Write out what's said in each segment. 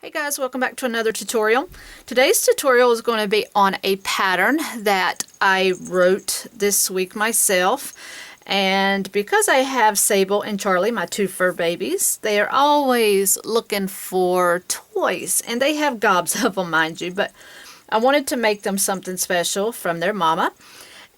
Hey guys, welcome back to another tutorial. Today's tutorial is going to be on a pattern that I wrote this week myself. And because I have Sable and Charlie, my two fur babies, they are always looking for toys. And they have gobs of them, mind you, but I wanted to make them something special from their mama.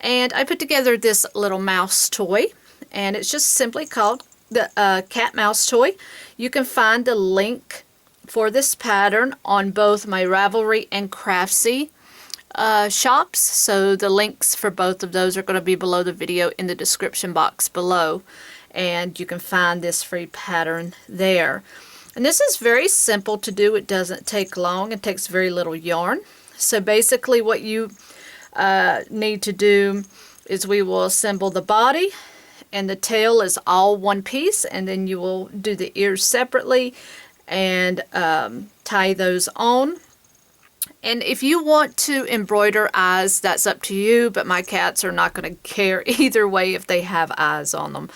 And I put together this little mouse toy, and it's just simply called the cat mouse toy. You can find the link for this pattern on both my Ravelry and Craftsy shops, so the links for both of those are going to be below the video in the description box below, and you can find this free pattern there. And this is very simple to do. It doesn't take long. It takes very little yarn. So basically what you need to do is we will assemble the body, and the tail is all one piece, and then you will do the ears separately and tie those on. And if you want to embroider eyes, that's up to you, but my cats are not going to care either way if they have eyes on them.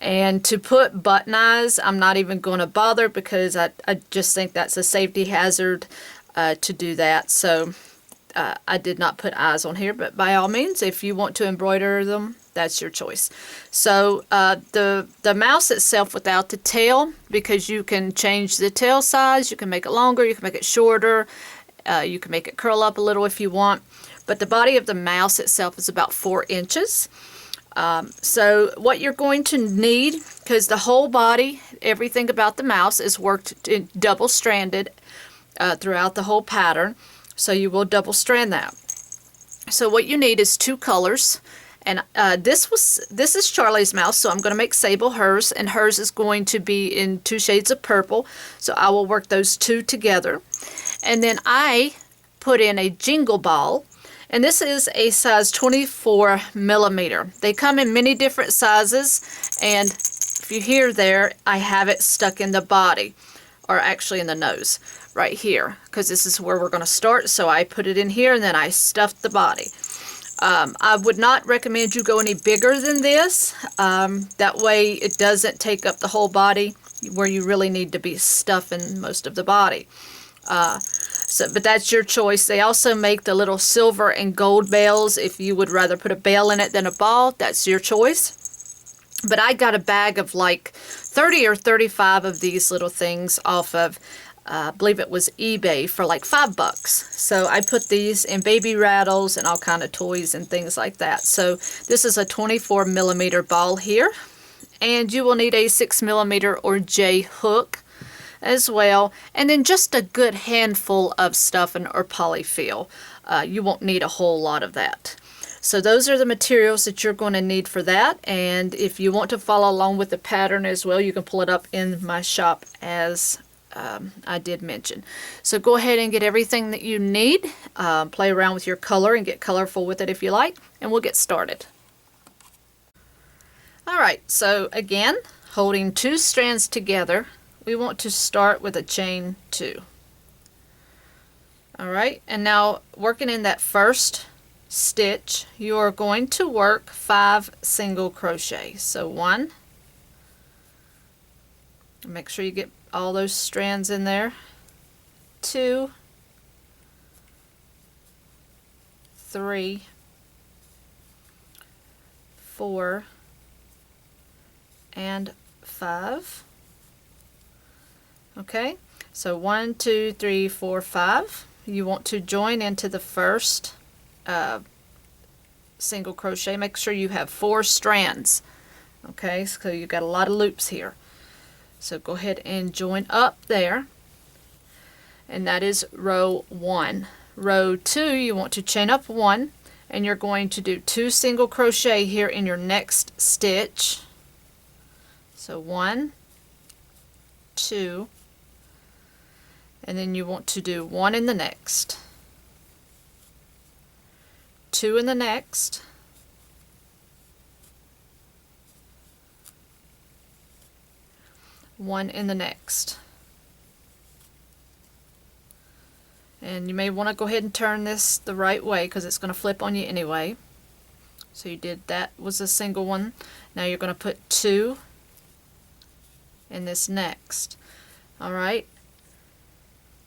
And to put button eyes, I'm not even going to bother because I just think that's a safety hazard to do that. So I did not put eyes on here, but by all means, if you want to embroider them, that's your choice. So the mouse itself without the tail, because you can change the tail size, you can make it longer, you can make it shorter, you can make it curl up a little if you want. But the body of the mouse itself is about 4 inches. So what you're going to need, because the whole body, everything about the mouse is worked in double-stranded throughout the whole pattern. So you will double strand that. So what you need is 2 colors. And this is Charlie's mouse, so I'm going to make Sable hers, and hers is going to be in 2 shades of purple. So I will work those 2 together. And then I put in a jingle ball, and this is a size 24 millimeter. They come in many different sizes, and if you hear there, I have it stuck in the body, or actually in the nose, right here, because this is where we're going to start. So I put it in here, and then I stuffed the body. I would not recommend you go any bigger than this. That way it doesn't take up the whole body where you really need to be stuffing most of the body. But that's your choice. They also make the little silver and gold bells. If you would rather put a bell in it than a ball, that's your choice. But I got a bag of like 30 or 35 of these little things off of I believe it was eBay for like $5. So I put these in baby rattles and all kind of toys and things like that. So this is a 24 millimeter ball here, and you will need a 6 millimeter or J hook as well, and then just a good handful of stuffing or polyfill. You won't need a whole lot of that. So those are the materials that you're going to need for that. And if you want to follow along with the pattern as well, you can pull it up in my shop as I did mention. So go ahead and get everything that you need. Play around with your color and get colorful with it if you like, and we'll get started. Alright, so again, holding 2 strands together, we want to start with a chain 2. Alright, and now working in that first stitch, you are going to work 5 single crochet. So 1, make sure you get all those strands in there, 2, 3, 4, and 5. Okay, so 1, 2, 3, 4, 5. You want to join into the first single crochet. Make sure you have 4 strands. Okay, so you've got a lot of loops here. So go ahead and join up there, and that is row 1. Row 2, you want to chain up 1, and you're going to do 2 single crochet here in your next stitch. So 1, 2, and then you want to do 1 in the next, 2 in the next, 1 in the next. And you may want to go ahead and turn this the right way because it's going to flip on you anyway. So you did, that was a single one. Now you're going to put 2 in this next. Alright,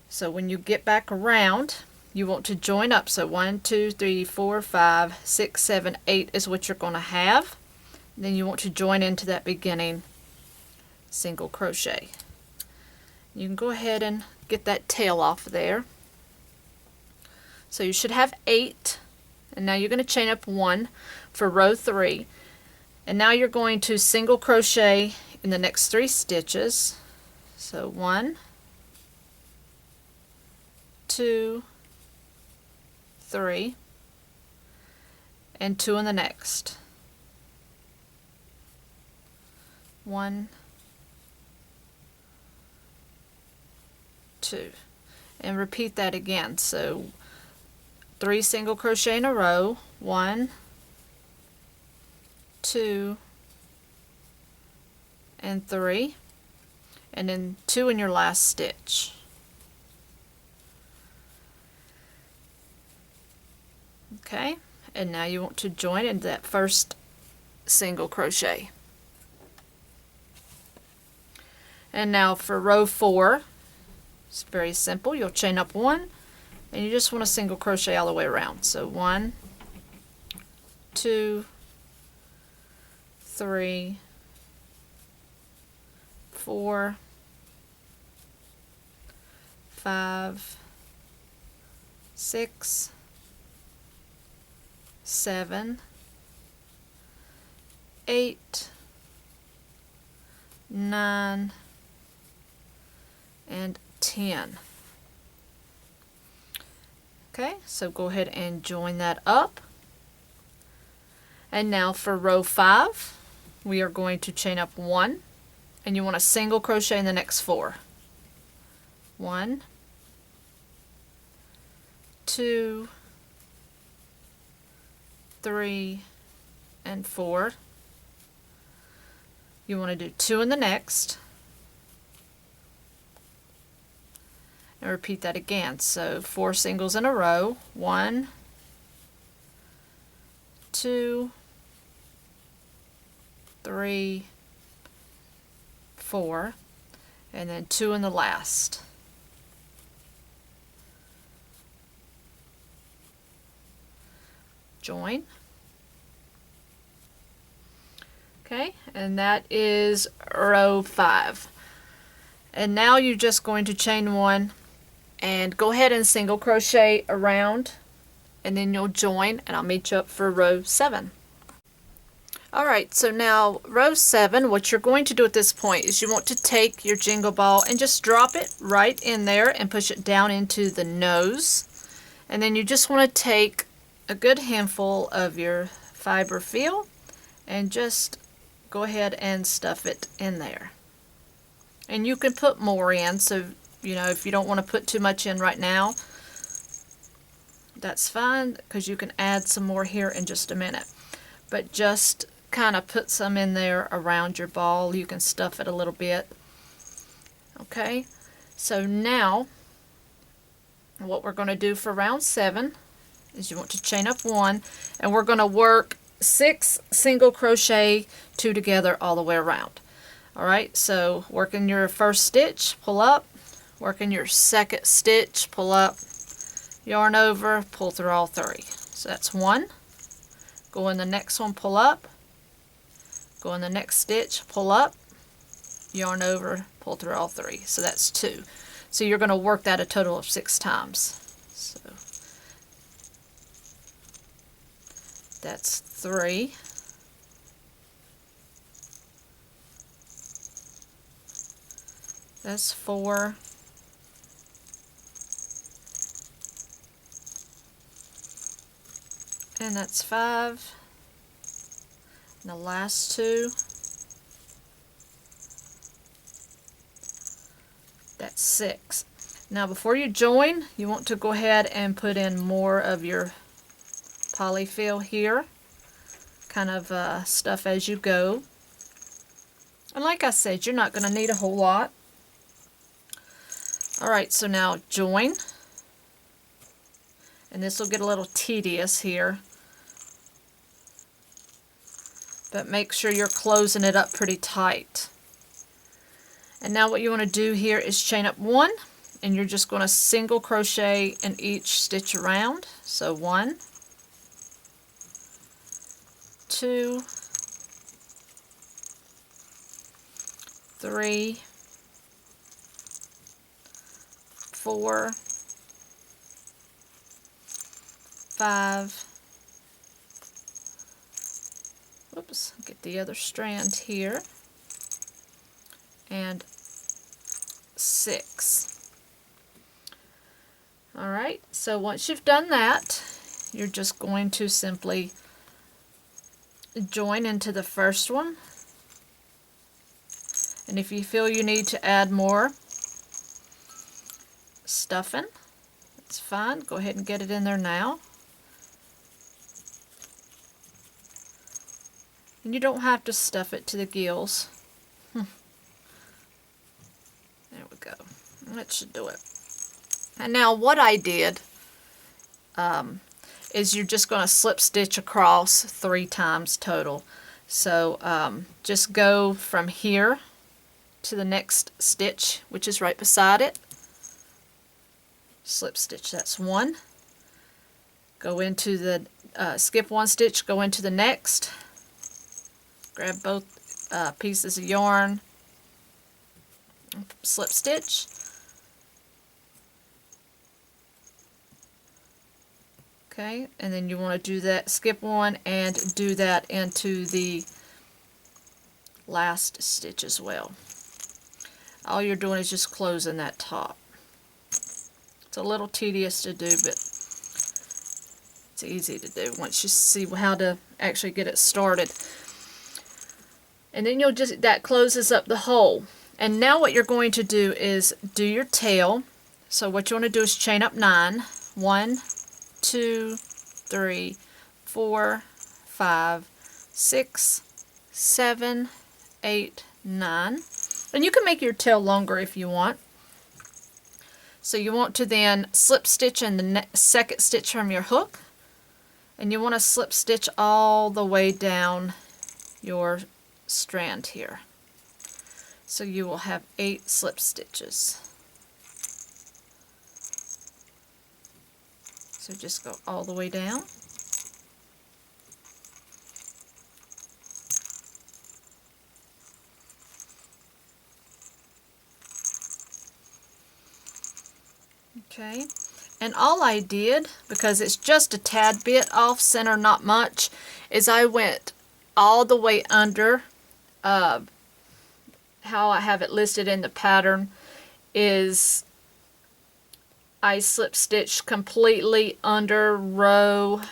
So when you get back around, you want to join up. So 1, 2, 3, 4, 5, 6, 7, 8 is what you're going to have. Then you want to join into that beginning single crochet. You can go ahead and get that tail off there. So you should have 8, and now you're going to chain up 1 for row 3, and now you're going to single crochet in the next 3 stitches. So 1, 2, 3, and 2 in the next. 1, 2, and repeat that again. So 3 single crochet in a row, 1, 2, and 3, and then 2 in your last stitch. Okay, and now you want to join into that first single crochet. And now for row 4, it's very simple. You'll chain up 1, and you just want to single crochet all the way around. So 1, 2, 3, 4, 5, 6, 7, 8, 9, and 10. Okay, so go ahead and join that up. And now for row 5, we are going to chain up 1, and you want to single crochet in the next 4. 1, 2, 3, and 4. You want to do 2 in the next, and repeat that again. So 4 singles in a row, 1, 2, 3, 4, and then 2 in the last. Join. Okay, and that is row 5. And now you're just going to chain 1 and go ahead and single crochet around, and then you'll join, and I'll meet you up for row 7. Alright, so now row 7, what you're going to do at this point is you want to take your jingle ball and just drop it right in there and push it down into the nose. And then you just want to take a good handful of your fiber feel and just go ahead and stuff it in there. And you can put more in, so you know, if you don't want to put too much in right now, that's fine, because you can add some more here in just a minute. But just kind of put some in there around your ball. You can stuff it a little bit. Okay, so now what we're going to do for round 7 is you want to chain up 1, and we're going to work 6 single crochet 2 together all the way around. Alright, so work in your first stitch, pull up, work in your second stitch, pull up, yarn over, pull through all 3. So that's 1. Go in the next one, pull up, go in the next stitch, pull up, yarn over, pull through all 3. So that's 2. So you're going to work that a total of 6 times. So that's 3. That's 4. And that's 5. And the last 2. That's 6. Now before you join, you want to go ahead and put in more of your polyfill here. Kind of stuff as you go. And like I said, you're not going to need a whole lot. Alright, so now join. And this will get a little tedious here. But make sure you're closing it up pretty tight. And now what you want to do here is chain up 1, and you're just going to single crochet in each stitch around. So 1, 2, 3, 4, 5, whoops, get the other strand here, and 6. Alright, so once you've done that, you're just going to simply join into the first one, and if you feel you need to add more stuffing, it's fine, go ahead and get it in there now. And you don't have to stuff it to the gills. There we go. That should do it. And now what I did is you're just going to slip stitch across 3 times total. So just go from here to the next stitch, which is right beside it. Slip stitch, that's 1. Go into the, skip 1 stitch, go into the next. Grab both pieces of yarn, slip stitch, okay, and then you want to do that, skip 1 and do that into the last stitch as well. All you're doing is just closing that top. It's a little tedious to do, but it's easy to do once you see how to actually get it started. And then you'll just, that closes up the hole. And now what you're going to do is do your tail. So what you want to do is chain up 9. 1, 2, 3, 4, 5, 6, 7, 8, 9. And you can make your tail longer if you want. So you want to then slip stitch in the second stitch from your hook. And you want to slip stitch all the way down your strand here. So you will have 8 slip stitches. So just go all the way down. Okay, and all I did, because it's just a tad bit off center, not much, is I went all the way under. How I have it listed in the pattern is I slip stitched completely under row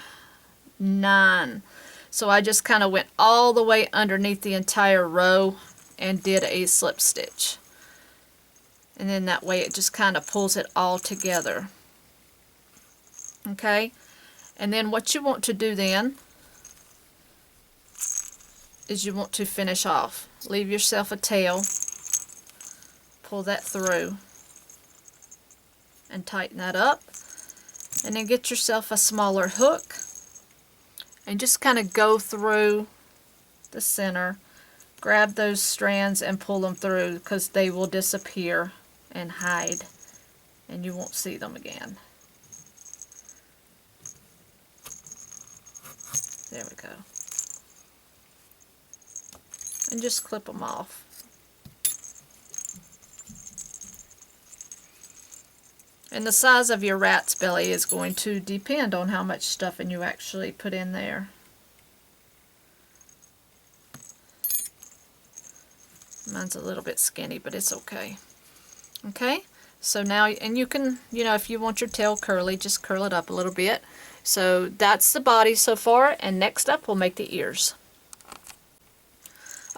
9. So I just kind of went all the way underneath the entire row and did a slip stitch. And then that way it just kind of pulls it all together. Okay? And then what you want to do then is you want to finish off. Leave yourself a tail, pull that through, and tighten that up. And then get yourself a smaller hook and just kind of go through the center. Grab those strands and pull them through, because they will disappear and hide and you won't see them again. There we go. And just clip them off. And the size of your rat's belly is going to depend on how much stuffing you actually put in there. Mine's a little bit skinny, but it's okay. Okay, so now, and you can, you know, if you want your tail curly, just curl it up a little bit. So that's the body so far, and next up we'll make the ears.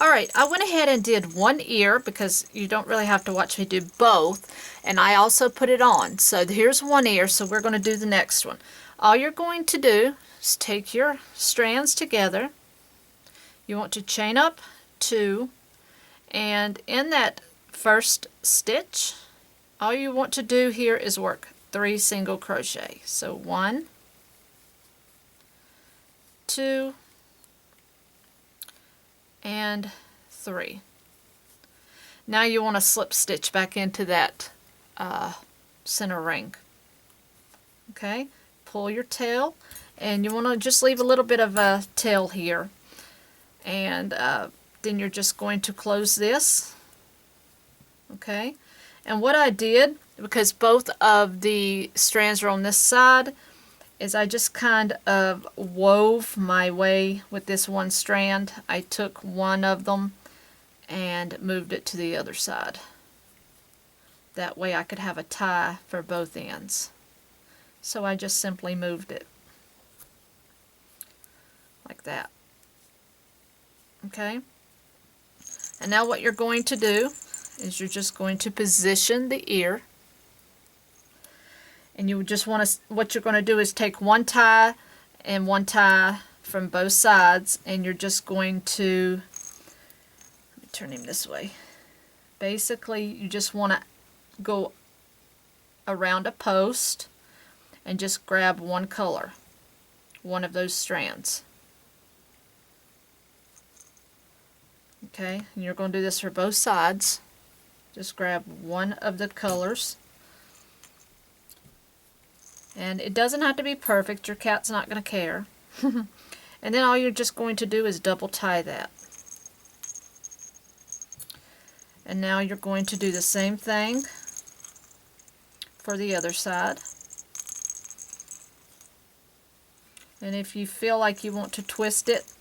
Alright, I went ahead and did one ear because you don't really have to watch me do both, and I also put it on. So here's one ear, so we're going to do the next one. All you're going to do is take your strands together. You want to chain up 2, and in that first stitch, all you want to do here is work 3 single crochet. So 1, 2, and 3. Now you want to slip stitch back into that center ring. Okay, pull your tail, and you want to just leave a little bit of a tail here, and then you're just going to close this. Okay, and what I did, because both of the strands are on this side, is I just kind of wove my way with this one strand. I took one of them and moved it to the other side. That way I could have a tie for both ends. So I just simply moved it like that. Okay? And now what you're going to do is you're just going to position the ear. And you just want to, what you're going to do is take one tie and one tie from both sides, and you're just going to, let me turn him this way. Basically, you just want to go around a post and just grab one color, one of those strands. Okay, and you're going to do this for both sides. Just grab one of the colors. And it doesn't have to be perfect, your cat's not going to care. And then all you're just going to do is double tie that. And now you're going to do the same thing for the other side. And if you feel like you want to twist it,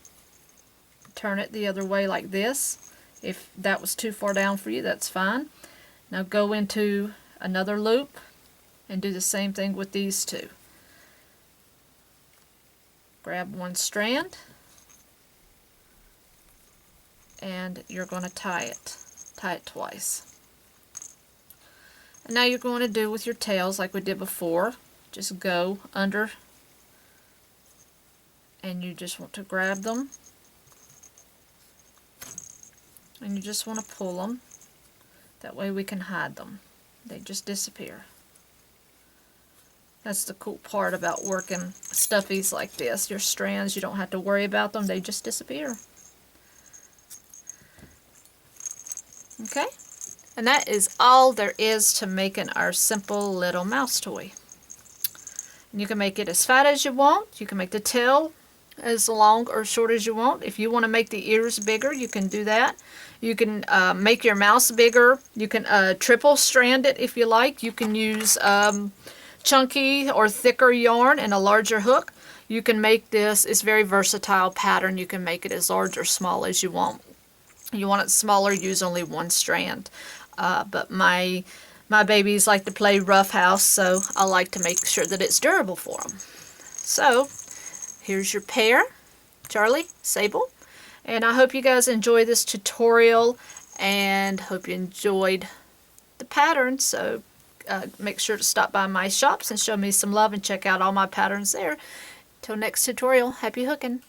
turn it the other way like this. If that was too far down for you, that's fine. Now go into another loop and do the same thing with these two. Grab one strand and you're going to tie it twice. And now you're going to do with your tails like we did before. Just go under and you just want to grab them and you just want to pull them. That way we can hide them. They just disappear. That's the cool part about working stuffies like this. Your strands, you don't have to worry about them. They just disappear. Okay? And that is all there is to making our simple little mouse toy. And you can make it as fat as you want. You can make the tail as long or short as you want. If you want to make the ears bigger, you can do that. You can make your mouse bigger. You can triple strand it if you like. You can use chunky or thicker yarn and a larger hook. You can make this, it's very versatile pattern. You can make it as large or small as you want. You want it smaller, use only one strand. But my babies like to play rough house, so I like to make sure that it's durable for them. So here's your pair, Charlie, Sable. And I hope you guys enjoy this tutorial and hope you enjoyed the pattern. So make sure to stop by my shops and show me some love and check out all my patterns there. Till next tutorial, happy hooking!